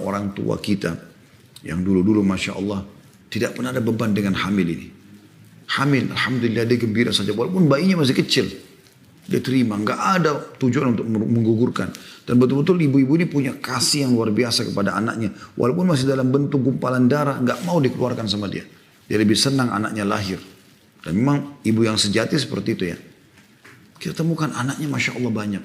orang-orang tua kita yang dulu-dulu Masya Allah tidak pernah ada beban dengan hamil ini. Hamil, Alhamdulillah dia gembira saja walaupun bayinya masih kecil. Dia terima, nggak ada tujuan untuk menggugurkan. Dan betul-betul ibu-ibu ini punya kasih yang luar biasa kepada anaknya. Walaupun masih dalam bentuk gumpalan darah, nggak mau dikeluarkan sama dia. Dia lebih senang anaknya lahir. Dan memang ibu yang sejati seperti itu ya. Kita temukan anaknya Masya Allah banyak.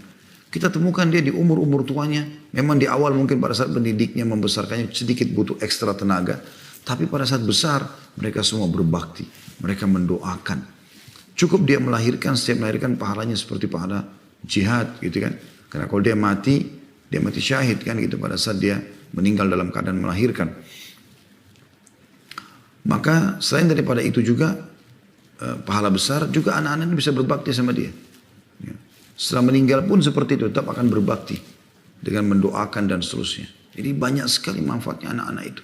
Kita temukan dia di umur-umur tuanya. Memang di awal mungkin pada saat pendidiknya membesarkannya sedikit butuh ekstra tenaga. Tapi pada saat besar mereka semua berbakti. Mereka mendoakan. Cukup dia melahirkan, setiap melahirkan pahalanya seperti pahala jihad gitu kan. Karena kalau dia mati syahid kan gitu pada saat dia meninggal dalam keadaan melahirkan. Maka selain daripada itu juga pahala besar juga anak-anak ini bisa berbakti sama dia. Ya. Setelah meninggal pun seperti itu tetap akan berbakti dengan mendoakan dan seterusnya. Jadi banyak sekali manfaatnya anak-anak itu.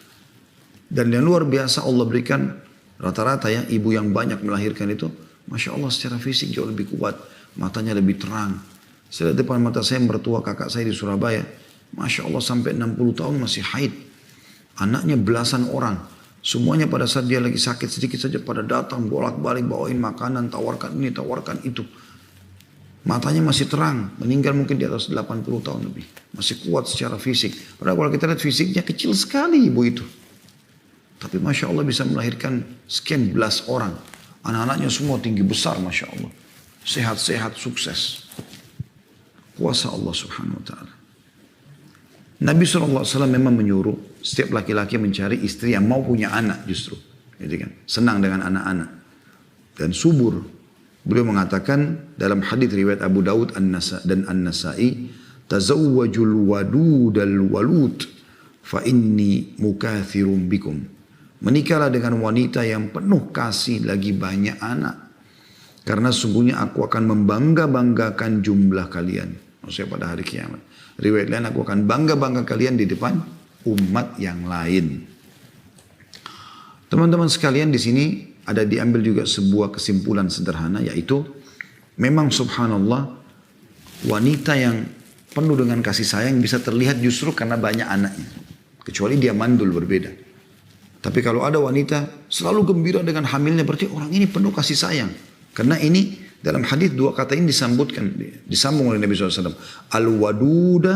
Dan yang luar biasa Allah berikan rata-rata ya ibu yang banyak melahirkan itu Masya Allah secara fisik jauh lebih kuat. Matanya lebih terang. Saya lihat depan mata saya mertua kakak saya di Surabaya. Masya Allah sampai 60 tahun masih haid. Anaknya belasan orang. Semuanya pada saat dia lagi sakit sedikit saja pada datang bolak-balik bawain makanan. Tawarkan ini, tawarkan itu. Matanya masih terang. Meninggal mungkin di atas 80 tahun lebih. Masih kuat secara fisik. Padahal kalau kita lihat fisiknya kecil sekali ibu itu. Tapi Masya Allah bisa melahirkan sekian belas orang. Anak-anaknya semua tinggi besar Masya Allah. Sehat-sehat, sukses. Kuasa Allah subhanahu wa ta'ala. Nabi SAW memang menyuruh setiap laki-laki mencari istri yang mau punya anak justru. Gitu kan? Senang dengan anak-anak. Dan subur. Beliau mengatakan dalam hadis riwayat Abu Daud dan An-Nasai. Tazawwajul wadudal walud. Fa inni mukathirum bikum. Menikahlah dengan wanita yang penuh kasih lagi banyak anak. Karena sungguhnya aku akan membangga-banggakan jumlah kalian. Maksudnya pada hari kiamat. Riwayat lain aku akan bangga-bangga kalian di depan umat yang lain. Teman-teman sekalian di sini ada diambil juga sebuah kesimpulan sederhana. Yaitu memang subhanallah wanita yang penuh dengan kasih sayang bisa terlihat justru karena banyak anaknya. Kecuali dia mandul berbeda. Tapi kalau ada wanita selalu gembira dengan hamilnya berarti orang ini penuh kasih sayang. Karena ini dalam hadis dua kata ini disambung oleh Nabi SAW. Al-waduda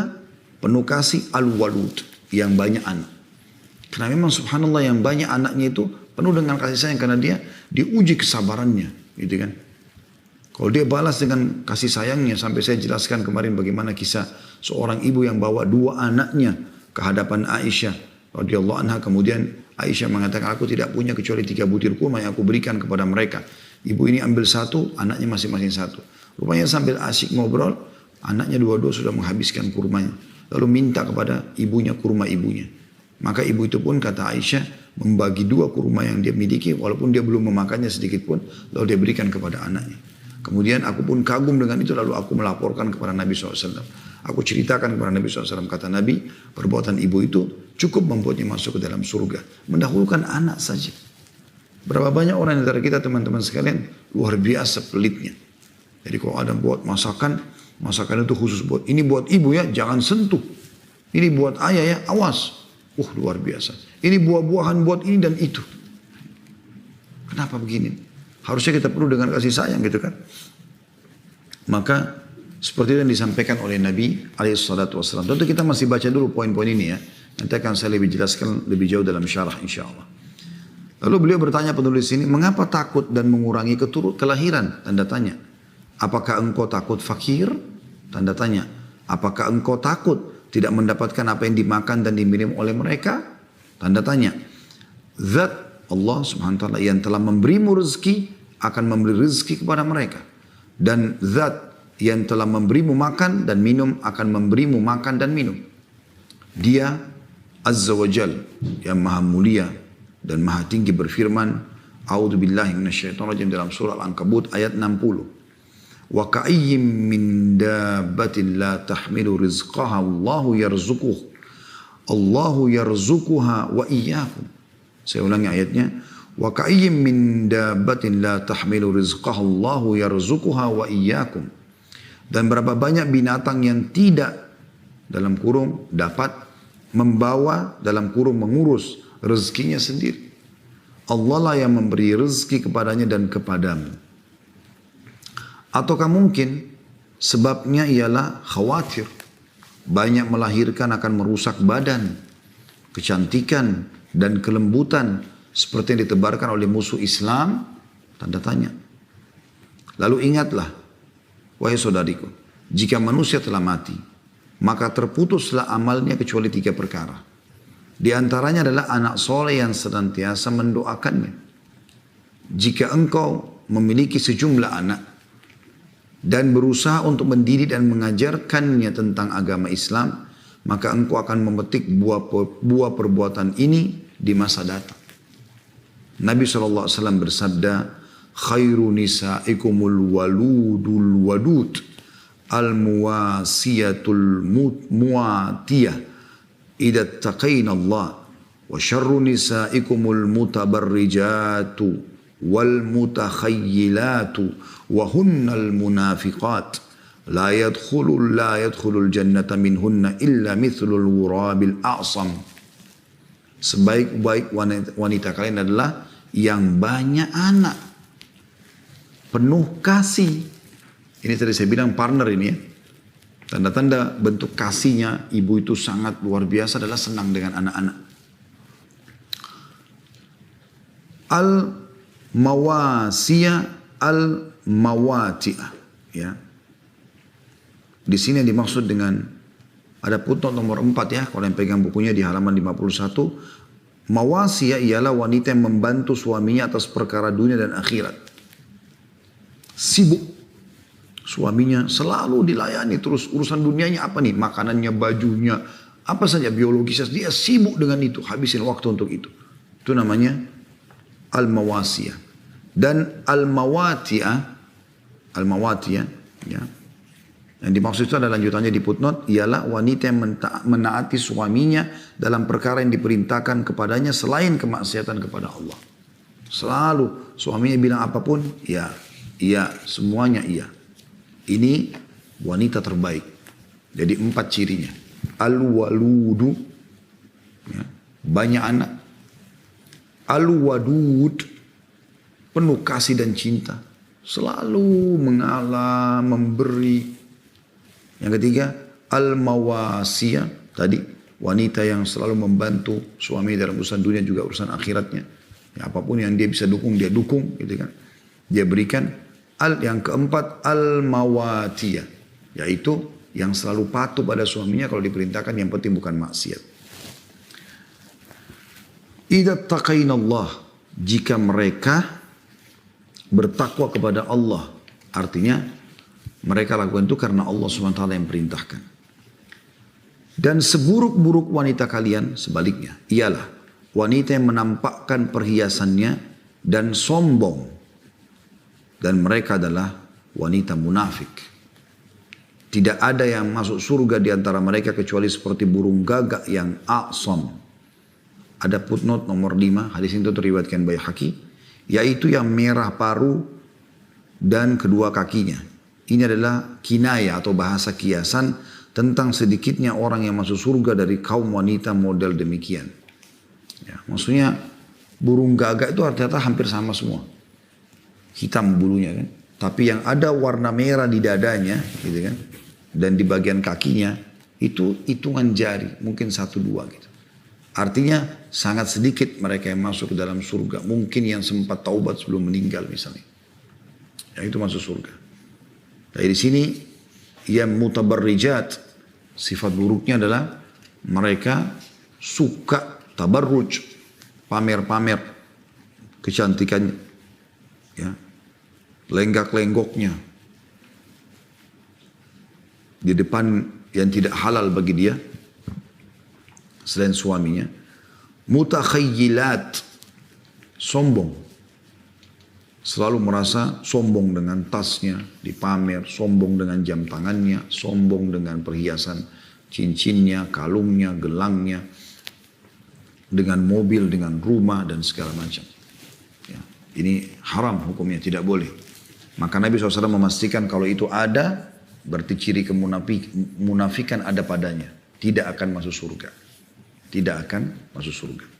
penuh kasih, al-walud yang banyak anak. Karena memang subhanallah yang banyak anaknya itu penuh dengan kasih sayang karena dia diuji kesabarannya, gitu kan. Kalau dia balas dengan kasih sayangnya sampai saya jelaskan kemarin bagaimana kisah seorang ibu yang bawa dua anaknya ke hadapan Aisyah radhiyallahu anha kemudian Aisyah mengatakan aku tidak punya kecuali 3 butir kurma yang aku berikan kepada mereka. Ibu ini ambil satu, anaknya masing-masing satu. Rupanya sambil asyik ngobrol, anaknya dua-dua sudah menghabiskan kurmanya. Lalu minta kepada ibunya kurma ibunya. Maka ibu itu pun kata Aisyah membagi 2 kurma yang dia miliki walaupun dia belum memakannya sedikit pun. Lalu dia berikan kepada anaknya. Kemudian aku pun kagum dengan itu lalu aku melaporkan kepada Nabi SAW. Aku ceritakan kepada Nabi SAW. Kata Nabi perbuatan ibu itu cukup membuatnya masuk ke dalam surga. Mendahulukan anak saja. Berapa banyak orang antara kita teman-teman sekalian luar biasa pelitnya. Jadi kalau ada buat masakan itu khusus buat ini buat ibu ya jangan sentuh. Ini buat ayah ya awas. Luar biasa. Ini buah-buahan buat ini dan itu. Kenapa begini? Harusnya kita perlu dengan kasih sayang gitu kan. Maka seperti yang disampaikan oleh Nabi SAW. Tentu kita masih baca dulu poin-poin ini ya. Nanti akan saya lebih jelaskan lebih jauh dalam syarah insyaAllah. Lalu beliau bertanya penulis ini, mengapa takut dan mengurangi kelahiran? Tanda tanya. Apakah engkau takut fakir? Tanda tanya. Apakah engkau takut tidak mendapatkan apa yang dimakan dan diminum oleh mereka? Tanda tanya. Zat Allah subhanahu wa ta'ala yang telah memberimu rezeki akan memberi rezeki kepada mereka. Dan zat yang telah memberimu makan dan minum akan memberimu makan dan minum. Dia Azza wa Jal yang maha mulia dan maha tinggi berfirman, A'udzubillahi minasyaitonirrajim dalam surah Al-Ankabut ayat 60. Wa ka'ayyim min dabbatin la tahmilu rizqaha Allahu yarzuquha wa iyyakum. Saya ulangi ayatnya. Wa ka'ayyim min dabbatin la tahmilu rizqaha Allahu yarzuquha wa iyyakum. Dan berapa banyak binatang yang tidak dalam kurung dapat membawa dalam kurung mengurus rezekinya sendiri. Allah lah yang memberi rezeki kepadanya dan kepadamu. Ataukah mungkin sebabnya ialah khawatir, banyak melahirkan akan merusak badan, kecantikan dan kelembutan seperti yang ditebarkan oleh musuh Islam? Tanda tanya. Lalu ingatlah, wahai saudariku, jika manusia telah mati, maka terputuslah amalnya kecuali 3 perkara. Di antaranya adalah anak soleh yang senantiasa mendoakannya. Jika engkau memiliki sejumlah anak dan berusaha untuk mendidik dan mengajarkannya tentang agama Islam, maka engkau akan memetik buah perbuatan ini di masa datang. Nabi SAW bersabda, khairu nisaikumul waludul wadud al-muwasiyatul muatiyah idza taqaina Allah wa syarru nisaikumul mutabarrijatu wal mutakhayyilatu wa hunnal munafiqat la yadkhulul jannata minhunna illa mithlul wurabil a'sam. Sebaik-baik wanita kalian adalah yang banyak anak, penuh kasih. Ini tadi saya bilang partner ini ya. Tanda-tanda bentuk kasihnya ibu itu sangat luar biasa adalah senang dengan anak-anak. Al-mawasiyah al-mawati'ah. Ya. Di sini yang dimaksud dengan ada footnote nomor 4 ya. Kalau yang pegang bukunya di halaman 51. Mawasiyah ialah wanita yang membantu suaminya atas perkara dunia dan akhirat. Sibuk. Suaminya selalu dilayani terus. Urusan dunianya apa nih? Makanannya, bajunya, apa saja biologisnya. Dia sibuk dengan itu. Habisin waktu untuk itu. Itu namanya al-mawasiyah. Dan al-mawatiyah. Al-mawatiyah. Ya. Yang dimaksud itu adalah lanjutannya di footnote. Ialah wanita yang menaati suaminya dalam perkara yang diperintahkan kepadanya selain kemaksiatan kepada Allah. Selalu suaminya bilang apapun, ya, iya, semuanya iya. Ini wanita terbaik. Jadi 4 cirinya. Al-waludu, ya, banyak anak. Al-wadud, penuh kasih dan cinta. Selalu mengalah, memberi. Yang ketiga, al-mawasiyah. Tadi, wanita yang selalu membantu suami dalam urusan dunia juga urusan akhiratnya. Ya, apapun yang dia bisa dukung, dia dukung. Gitu kan. Dia berikan. Yang keempat, al-mawatiyah. Yaitu yang selalu patuh pada suaminya kalau diperintahkan, yang penting bukan maksiat. Idza taqaina Allah, jika mereka bertakwa kepada Allah. Artinya mereka lakukan itu karena Allah SWT yang perintahkan. Dan seburuk-buruk wanita kalian sebaliknya ialah wanita yang menampakkan perhiasannya dan sombong. Dan mereka adalah wanita munafik. Tidak ada yang masuk surga di antara mereka kecuali seperti burung gagak yang a'sam. Ada footnote nomor 5, hadis itu teriwayatkan Baihaqi, yaitu yang merah paru dan kedua kakinya. Ini adalah kinaya atau bahasa kiasan tentang sedikitnya orang yang masuk surga dari kaum wanita model demikian. Ya, maksudnya burung gagak itu artinya hampir sama semua. Hitam bulunya kan. Tapi yang ada warna merah di dadanya gitu kan. Dan di bagian kakinya itu hitungan jari. Mungkin 1-2 gitu. Artinya sangat sedikit mereka yang masuk ke dalam surga. Mungkin yang sempat taubat sebelum meninggal misalnya. Yang itu masuk surga. Dari di sini yang mutabarrijat. Sifat buruknya adalah mereka suka tabarruj. Pamer-pamer kecantikannya. Ya. Lenggak-lenggoknya di depan yang tidak halal bagi dia selain suaminya. Mutakhayyilat, sombong, selalu merasa sombong dengan tasnya dipamer, sombong dengan jam tangannya, sombong dengan perhiasan cincinnya, kalungnya, gelangnya, dengan mobil, dengan rumah dan segala macam. Ya. Ini haram hukumnya, tidak boleh. Maka Nabi SAW memastikan kalau itu ada, berarti ciri kemunafikan ada padanya. Tidak akan masuk surga. tidak akan masuk surga.